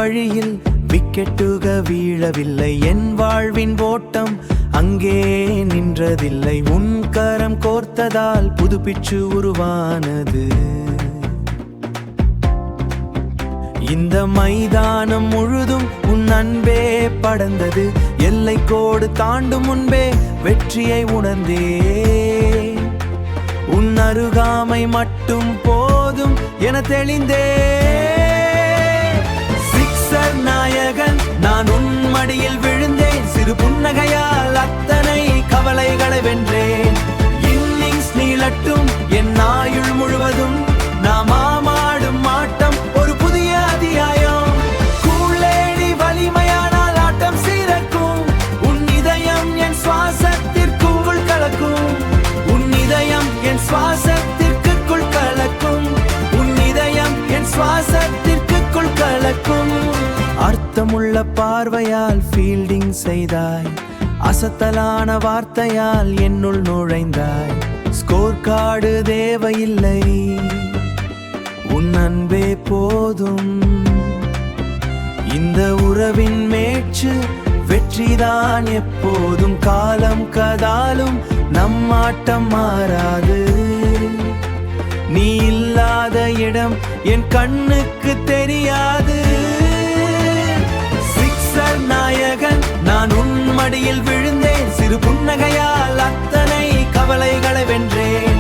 வழியில் விக்கெட்டுக வீழவில்லை. என் வாழ்வின் ஓட்டம் அங்கே நின்றதில்லை. உன் கரம் கோர்த்ததால் புதுப்பிச்சு உருவானது. இந்த மைதானம் முழுதும் உன் அன்பே படர்ந்தது. எல்லை கோடு தாண்டும் முன்பே வெற்றியை உணர்ந்தே. உன் அருகாமை மட்டும் போதும் என தெளிந்தே. சிக்ஸர் நாயகன் நான் உன் மடியில் விழுந்தேன். சிறு புன்னகையால் அத்தனை கவலைகளை வென்றேன். இன்னிங்ஸ் நீளட்டும் என் ஆயுள் முழுவதும் நாம் ஆமாடும் ஆட்டம் ஒரு புதிய அத்தியாயம். கூலேடி வலிமையானால் ஆட்டம் சீரக்கும். உன் இதயம் என் சுவாசத்திற்குள் கலக்கும். உன் இதயம் என் சுவாசத்திற்குள் கலக்கும். உன் இதயம் என் சுவாசத்திற்குள் கலக்கும். அர்த்தமுள்ள பார்வையால் ஃபீல்டிங் செய்தாய். அசத்தலான வார்த்தையால் என்னுள் நுழைந்தாய். ஸ்கோர் கார்டு தேவையில்லை, உன் அன்பே போதும். இந்த உறவின் மேட்சு வெற்றிதான் எப்போதும். காலம் கதாலும் நம் ஆட்டம் மாறாது. நீ இல்லாத இடம் என் கண்ணுக்கு தெரியாது. சிக்ஸர் நாயகன் நான் உன் மடியில் விழுந்தேன். சிறு புன்னகையால் அத்தனை கவலைகளை வென்றேன்.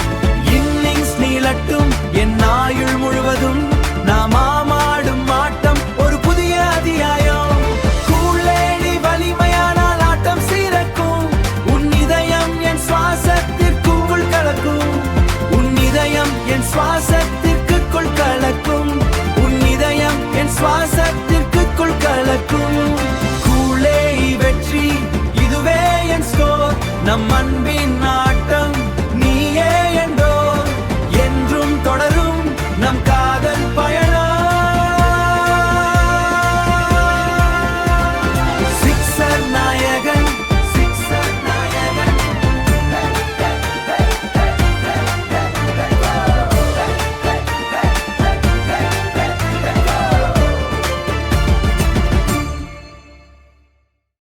இன்னிங்ஸ் நீளட்டும் என் ஆயுள் முழுவதும் நாம் ஆமாடும் ஆட்டம் ஒரு புதிய அத்தியாயம். கூலேடி வலிமையானால் ஆட்டம் சீரக்கும். உன் இதயம் என் சுவாசத்திற்குள் கலக்கும். உன் இதயம் என் சுவாசத்திற்குள் கலக்கும். உன் இதயம் என் சுவாசத்திற்குள் கலக்கும். கூலே வெற்றி இதுவே என் ஸ்கோர். நம் அன்பின் ஆட்டம்